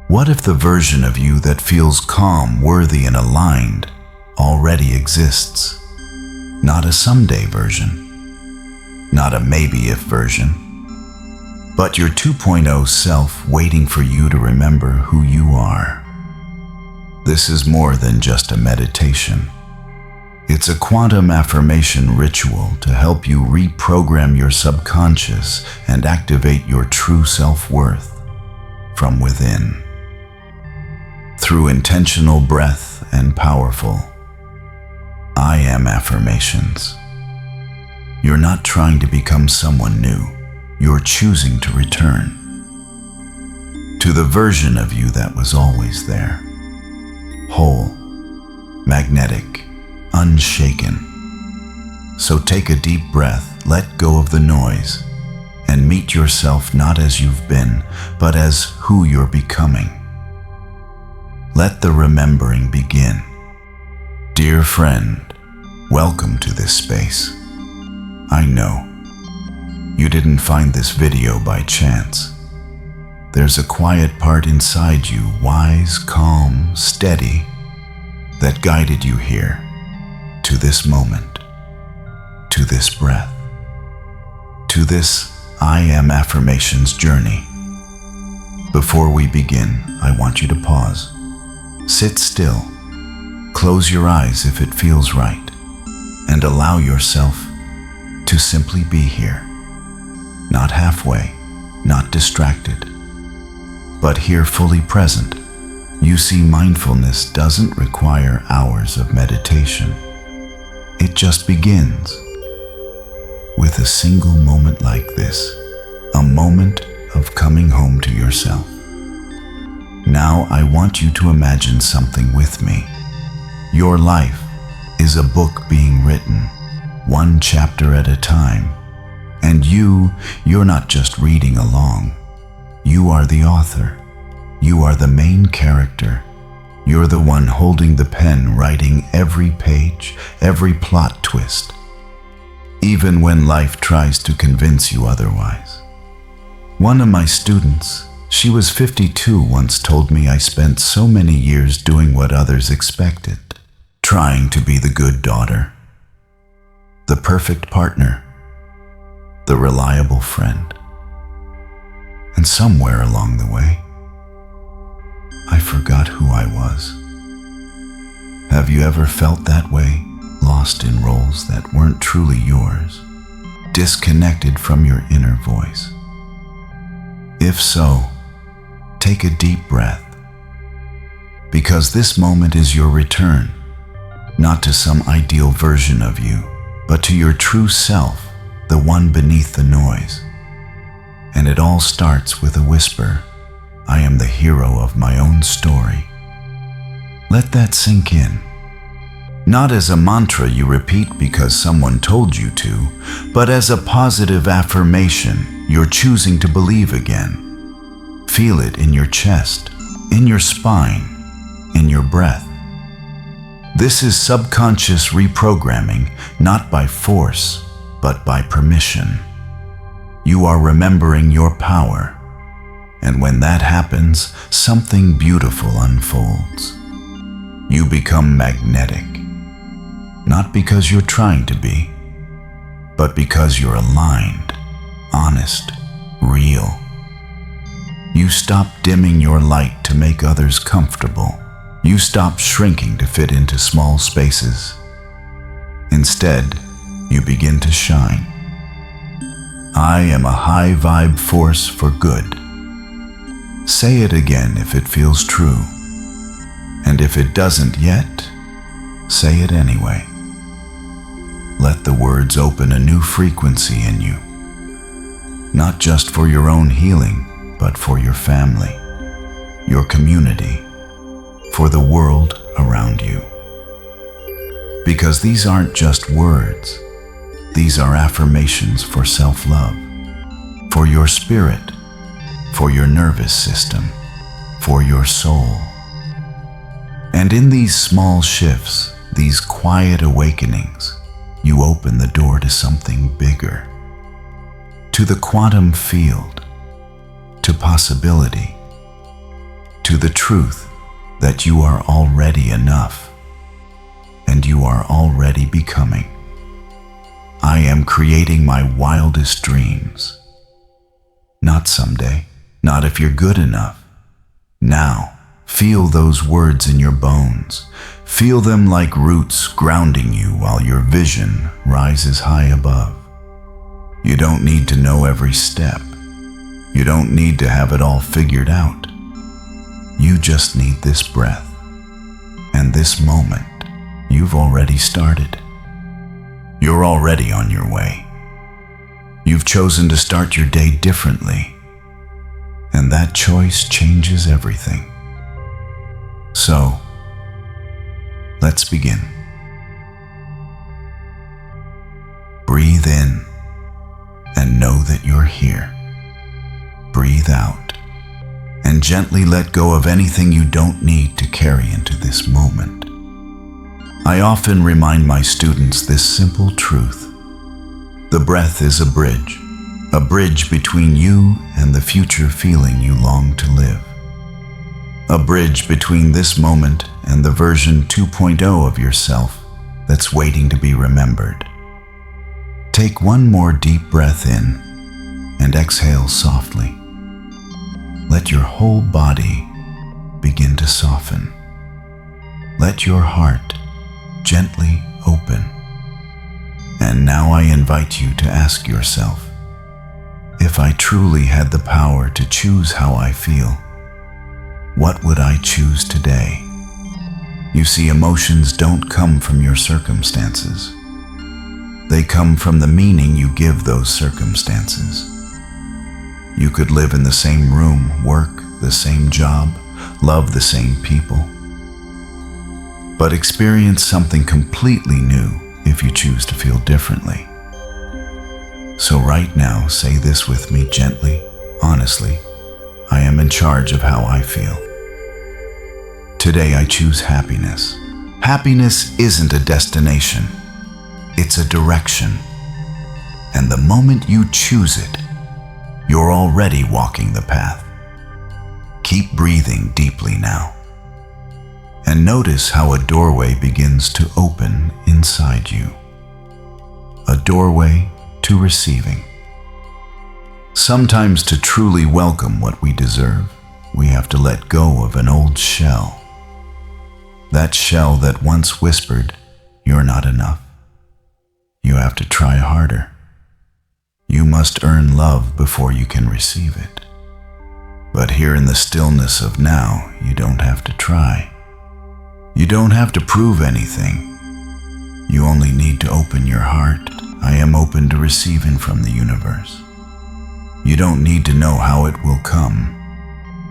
What if the version of you that feels calm, worthy, and aligned already exists? Not a someday version, not a maybe-if version, but your 2.0 self waiting for you to remember who you are. This is more than just a meditation. It's a quantum affirmation ritual to help you reprogram your subconscious and activate your true self-worth from within. Through intentional breath and powerful I am affirmations. You're not trying to become someone new. You're choosing to return to the version of you that was always there. Whole, magnetic, unshaken. So take a deep breath, let go of the noise, and meet yourself not as you've been, but as who you're becoming. Let the remembering begin. Dear friend, welcome to this space. I know you didn't find this video by chance. There's a quiet part inside you, wise, calm, steady, that guided you here, to this moment, to this breath, to this I am affirmations journey. Before we begin, I want you to pause. Sit still, close your eyes if it feels right, and allow yourself to simply be here. Not halfway, not distracted, but here fully present. You see, mindfulness doesn't require hours of meditation. It just begins with a single moment like this, a moment of coming home to yourself. Now I want you to imagine something with me. Your life is a book being written, one chapter at a time. And you're not just reading along. You are the author. You are the main character. You're the one holding the pen, writing every page, every plot twist, even when life tries to convince you otherwise. One of my students, she was 52, once told me I spent so many years doing what others expected, trying to be the good daughter, the perfect partner, the reliable friend. And somewhere along the way, I forgot who I was. Have you ever felt that way, lost in roles that weren't truly yours, disconnected from your inner voice? If so, take a deep breath, because this moment is your return, not to some ideal version of you, but to your true self, the one beneath the noise. And it all starts with a whisper. I am the hero of my own story. Let that sink in. Not as a mantra you repeat because someone told you to, but as a positive affirmation you're choosing to believe again. Feel it in your chest, in your spine, in your breath. This is subconscious reprogramming, not by force, but by permission. You are remembering your power. And when that happens, something beautiful unfolds. You become magnetic, not because you're trying to be, but because you're aligned, honest, real. You stop dimming your light to make others comfortable. You stop shrinking to fit into small spaces. Instead, you begin to shine. I am a high vibe force for good. Say it again if it feels true. And if it doesn't yet, say it anyway. Let the words open a new frequency in you. Not just for your own healing, but for your family, your community, for the world around you. Because these aren't just words. These are affirmations for self-love, for your spirit, for your nervous system, for your soul. And in these small shifts, these quiet awakenings, you open the door to something bigger, to the quantum field, to possibility, to the truth that you are already enough and you are already becoming. I am creating my wildest dreams. Not someday, not if you're good enough. Now, feel those words in your bones. Feel them like roots grounding you while your vision rises high above. You don't need to know every step. You don't need to have it all figured out. You just need this breath. And this moment, you've already started. You're already on your way. You've chosen to start your day differently. And that choice changes everything. So, let's begin. Breathe in and know that you're here. Breathe out and gently let go of anything you don't need to carry into this moment. I often remind my students this simple truth. The breath is a bridge between you and the future feeling you long to live. A bridge between this moment and the version 2.0 of yourself that's waiting to be remembered. Take one more deep breath in and exhale softly. Let your whole body begin to soften. Let your heart gently open. And now I invite you to ask yourself, if I truly had the power to choose how I feel, what would I choose today? You see, emotions don't come from your circumstances. They come from the meaning you give those circumstances. You could live in the same room, work the same job, love the same people, but experience something completely new if you choose to feel differently. So right now, say this with me gently, honestly. I am in charge of how I feel. Today I choose happiness. Happiness isn't a destination. It's a direction. And the moment you choose it, you're already walking the path. Keep breathing deeply now. And notice how a doorway begins to open inside you. A doorway to receiving. Sometimes to truly welcome what we deserve, we have to let go of an old shell. That shell that once whispered, "You're not enough. You have to try harder. You must earn love before you can receive it." But here in the stillness of now, you don't have to try. You don't have to prove anything. You only need to open your heart. I am open to receiving from the universe. You don't need to know how it will come.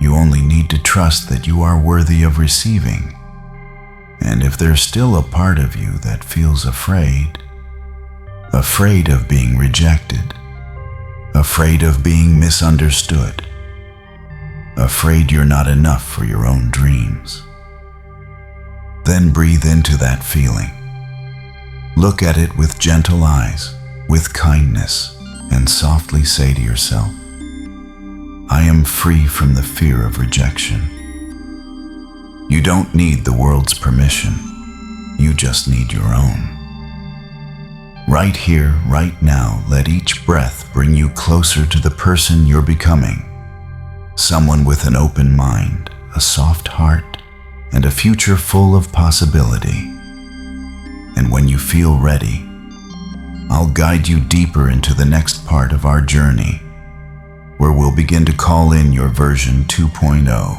You only need to trust that you are worthy of receiving. And if there's still a part of you that feels afraid of being rejected, afraid of being misunderstood, afraid you're not enough for your own dreams, then breathe into that feeling. Look at it with gentle eyes, with kindness, and softly say to yourself, I am free from the fear of rejection. You don't need the world's permission. You just need your own. Right here, right now, let each breath bring you closer to the person you're becoming. Someone with an open mind, a soft heart, and a future full of possibility. And when you feel ready, I'll guide you deeper into the next part of our journey, where we'll begin to call in your version 2.0.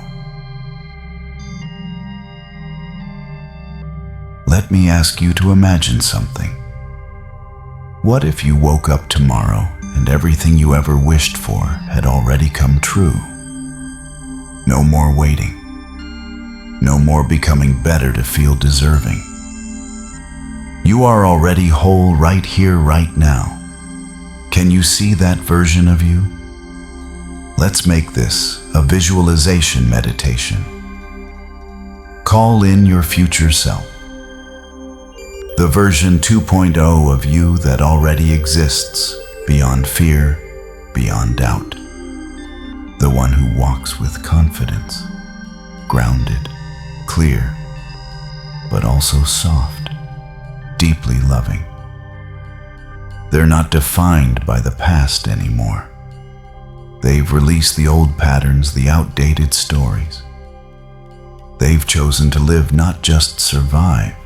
Let me ask you to imagine something. What if you woke up tomorrow and everything you ever wished for had already come true? No more waiting. No more becoming better to feel deserving. You are already whole right here, right now. Can you see that version of you? Let's make this a visualization meditation. Call in your future self. The version 2.0 of you that already exists, beyond fear, beyond doubt. The one who walks with confidence, grounded, clear, but also soft, deeply loving. They're not defined by the past anymore. They've released the old patterns, the outdated stories. They've chosen to live, not just survive.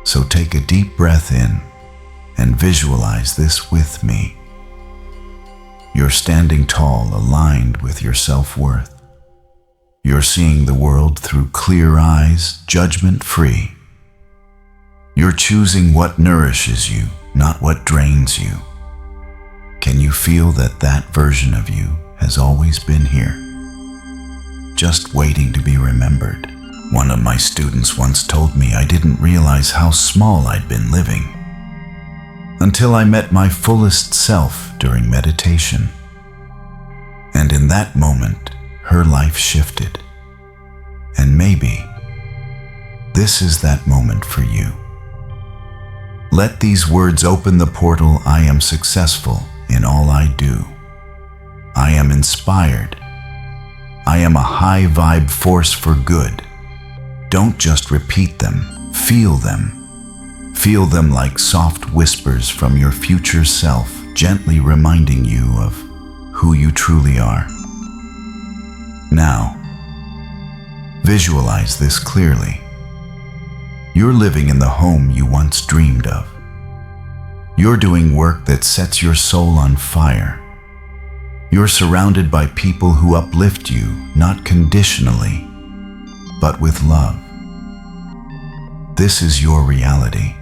So take a deep breath in and visualize this with me. You're standing tall, aligned with your self-worth. You're seeing the world through clear eyes, judgment-free. You're choosing what nourishes you, not what drains you. Can you feel that version of you has always been here, just waiting to be remembered? One of my students once told me I didn't realize how small I'd been living until I met my fullest self during meditation. And in that moment, her life shifted. And maybe this is that moment for you. Let these words open the portal. I am successful in all I do. I am inspired. I am a high vibe force for good. Don't just repeat them, feel them. Feel them like soft whispers from your future self, gently reminding you of who you truly are. Now, visualize this clearly. You're living in the home you once dreamed of. You're doing work that sets your soul on fire. You're surrounded by people who uplift you, not conditionally, but with love. This is your reality,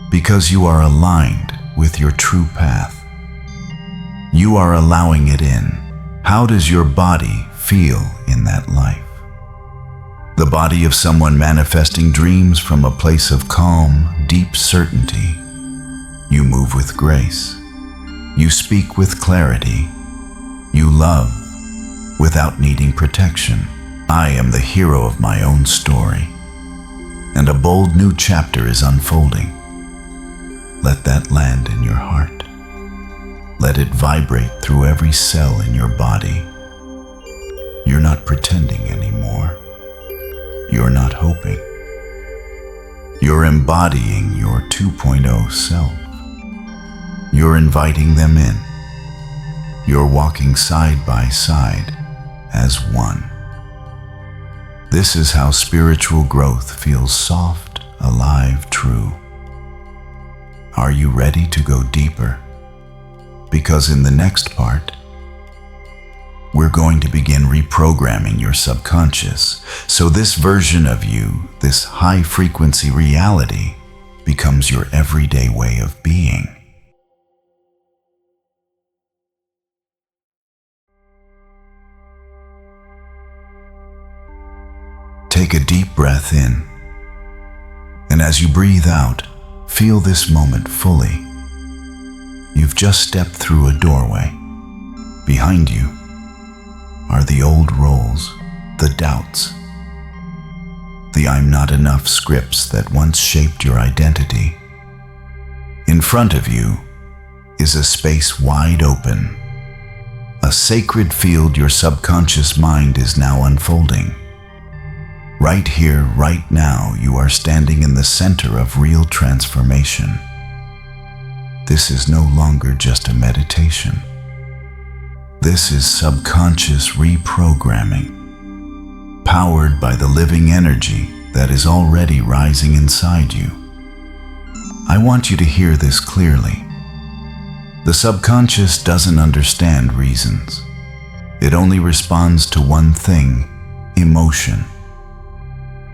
because you are aligned with your true path. You are allowing it in. How does your body feel in that life? The body of someone manifesting dreams from a place of calm, deep certainty. You move with grace. You speak with clarity. You love without needing protection. I am the hero of my own story, and a bold new chapter is unfolding. Let that land in your heart. Let it vibrate through every cell in your body. You're not pretending anymore. You're not hoping. You're embodying your 2.0 self. You're inviting them in. You're walking side by side as one. This is how spiritual growth feels: soft, alive, true. Are you ready to go deeper? Because in the next part, we're going to begin reprogramming your subconscious, so this version of you, this high-frequency reality, becomes your everyday way of being. Take a deep breath in, and as you breathe out, feel this moment fully. You've just stepped through a doorway. Behind you are the old roles, the doubts, the I'm not enough scripts that once shaped your identity. In front of you is a space wide open, a sacred field your subconscious mind is now unfolding. Right here, right now, you are standing in the center of real transformation. This is no longer just a meditation. This is subconscious reprogramming, powered by the living energy that is already rising inside you. I want you to hear this clearly. The subconscious doesn't understand reasons. It only responds to one thing: emotion.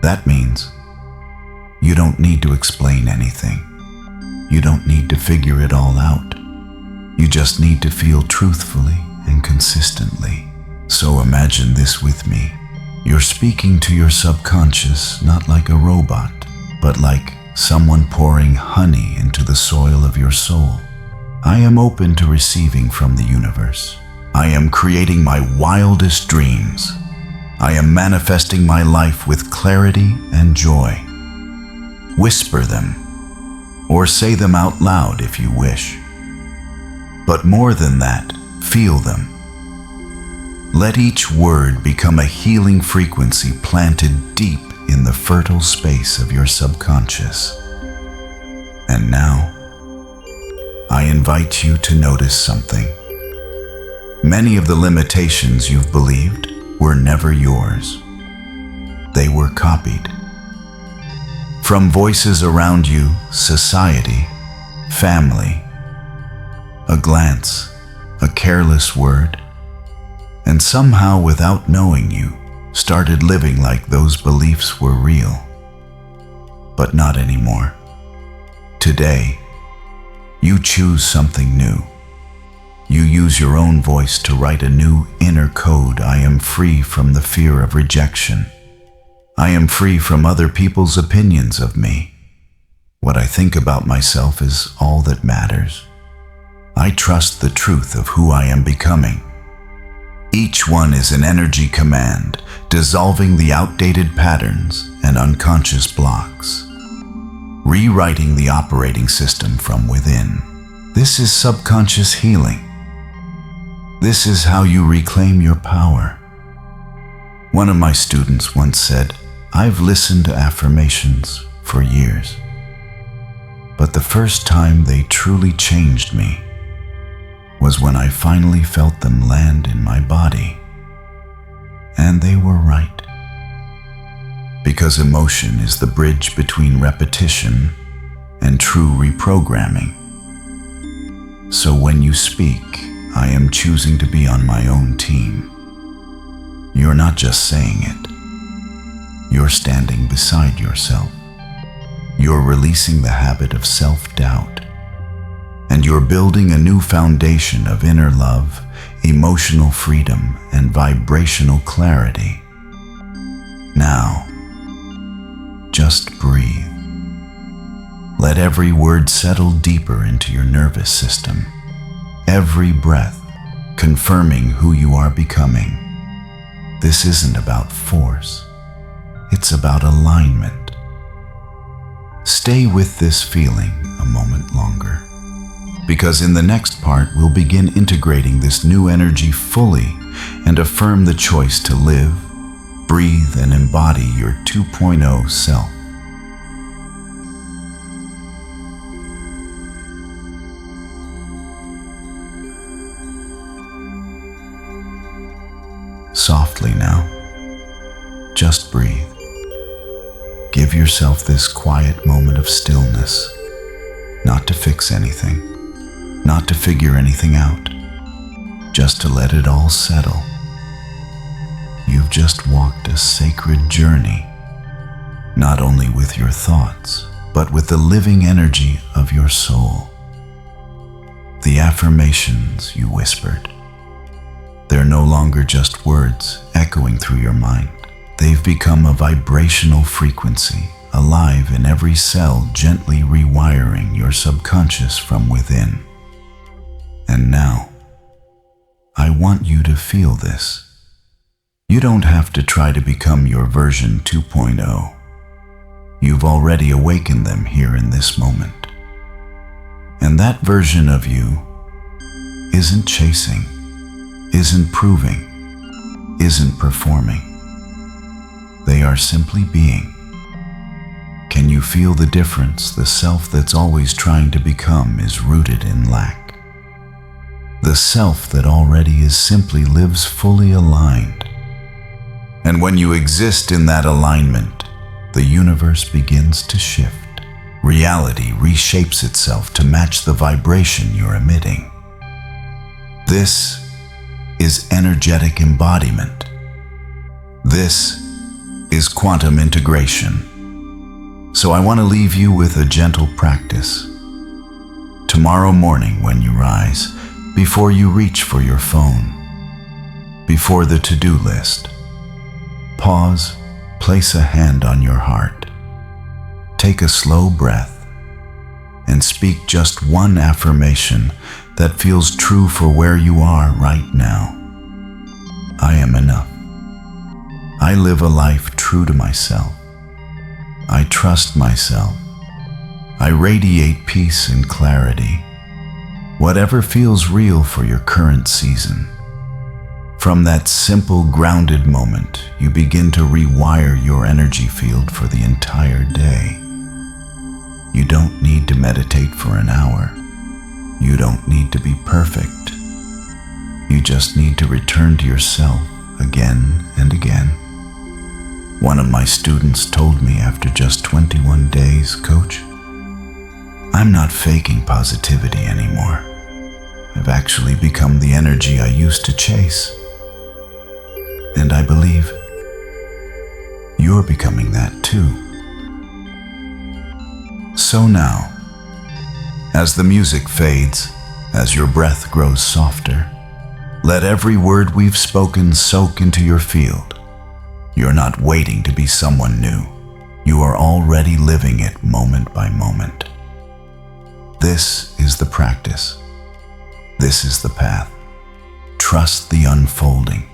That means you don't need to explain anything. You don't need to figure it all out. You just need to feel truthfully and consistently. So imagine this with me. You're speaking to your subconscious not like a robot, but like someone pouring honey into the soil of your soul. I am open to receiving from the universe. I am creating my wildest dreams. I am manifesting my life with clarity and joy. Whisper them, or say them out loud if you wish. But more than that, feel them. Let each word become a healing frequency planted deep in the fertile space of your subconscious. And now, I invite you to notice something. Many of the limitations you've believed were never yours. They were copied. From voices around you, society, family, a glance, a careless word, and somehow without knowing you, started living like those beliefs were real. But not anymore. Today, you choose something new. You use your own voice to write a new inner code. I am free from the fear of rejection. I am free from other people's opinions of me. What I think about myself is all that matters. I trust the truth of who I am becoming. Each one is an energy command, dissolving the outdated patterns and unconscious blocks, rewriting the operating system from within. This is subconscious healing. This is how you reclaim your power. One of my students once said, "I've listened to affirmations for years, but the first time they truly changed me was when I finally felt them land in my body." And they were right. Because emotion is the bridge between repetition and true reprogramming. So when you speak, I am choosing to be on my own team. You're not just saying it. You're standing beside yourself. You're releasing the habit of self-doubt. And you're building a new foundation of inner love, emotional freedom, and vibrational clarity. Now, just breathe. Let every word settle deeper into your nervous system. Every breath confirming who you are becoming. This isn't about force. It's about alignment. Stay with this feeling a moment longer, because in the next part we'll begin integrating this new energy fully and affirm the choice to live, breathe, and embody your 2.0 self. Softly now, just breathe. Give yourself this quiet moment of stillness, not to fix anything, not to figure anything out, just to let it all settle. You've just walked a sacred journey, not only with your thoughts, but with the living energy of your soul. The affirmations you whispered, they're no longer just words echoing through your mind. They've become a vibrational frequency, alive in every cell, gently rewiring your subconscious from within. And now, I want you to feel this. You don't have to try to become your version 2.0. You've already awakened them here in this moment. And that version of you isn't chasing, isn't proving, isn't performing. They are simply being. Can you feel the difference? The self that's always trying to become is rooted in lack. The self that already is simply lives fully aligned. And when you exist in that alignment, the universe begins to shift. Reality reshapes itself to match the vibration you're emitting. This is energetic embodiment. This is quantum integration. So I want to leave you with a gentle practice. Tomorrow morning when you rise, before you reach for your phone, before the to-do list, pause, place a hand on your heart, take a slow breath, and speak just one affirmation that feels true for where you are right now. I am enough. I live a life true to myself. I trust myself. I radiate peace and clarity. Whatever feels real for your current season. From that simple, grounded moment, you begin to rewire your energy field for the entire day. You don't need to meditate for an hour. You don't need to be perfect. You just need to return to yourself again and again. One of my students told me after just 21 days, "Coach, I'm not faking positivity anymore. I've actually become the energy I used to chase." And I believe you're becoming that too. So now, as the music fades, as your breath grows softer, let every word we've spoken soak into your field. You're not waiting to be someone new. You are already living it moment by moment. This is the practice. This is the path. Trust the unfolding.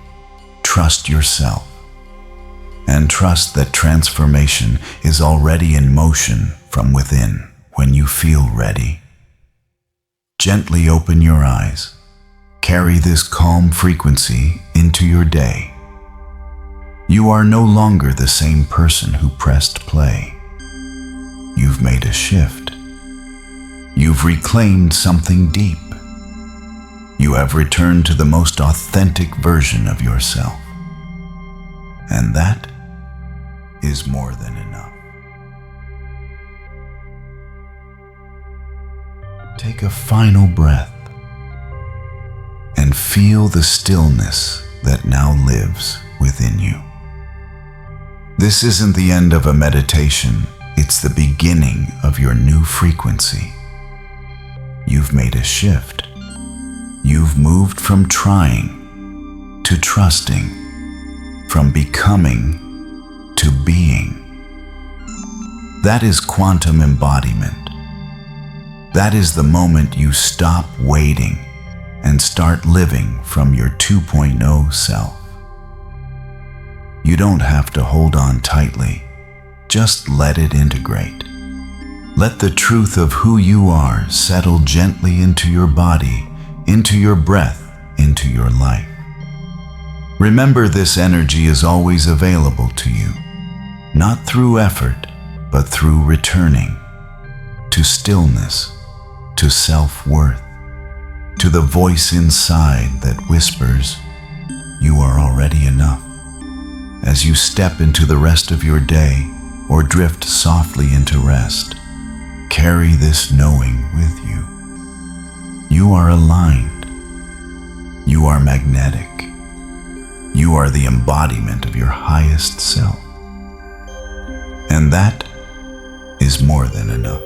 Trust yourself. And trust that transformation is already in motion from within when you feel ready. Gently open your eyes. Carry this calm frequency into your day. You are no longer the same person who pressed play. You've made a shift. You've reclaimed something deep. You have returned to the most authentic version of yourself. And that is more than enough. Take a final breath and feel the stillness that now lives within you. This isn't the end of a meditation, it's the beginning of your new frequency. You've made a shift. You've moved from trying to trusting, from becoming to being. That is quantum embodiment. That is the moment you stop waiting and start living from your 2.0 self. You don't have to hold on tightly. Just let it integrate. Let the truth of who you are settle gently into your body, into your breath, into your life. Remember, this energy is always available to you, not through effort, but through returning to stillness, to self-worth, to the voice inside that whispers, "You are already enough." As you step into the rest of your day or drift softly into rest, carry this knowing with you. You are aligned. You are magnetic. You are the embodiment of your highest self. And that is more than enough.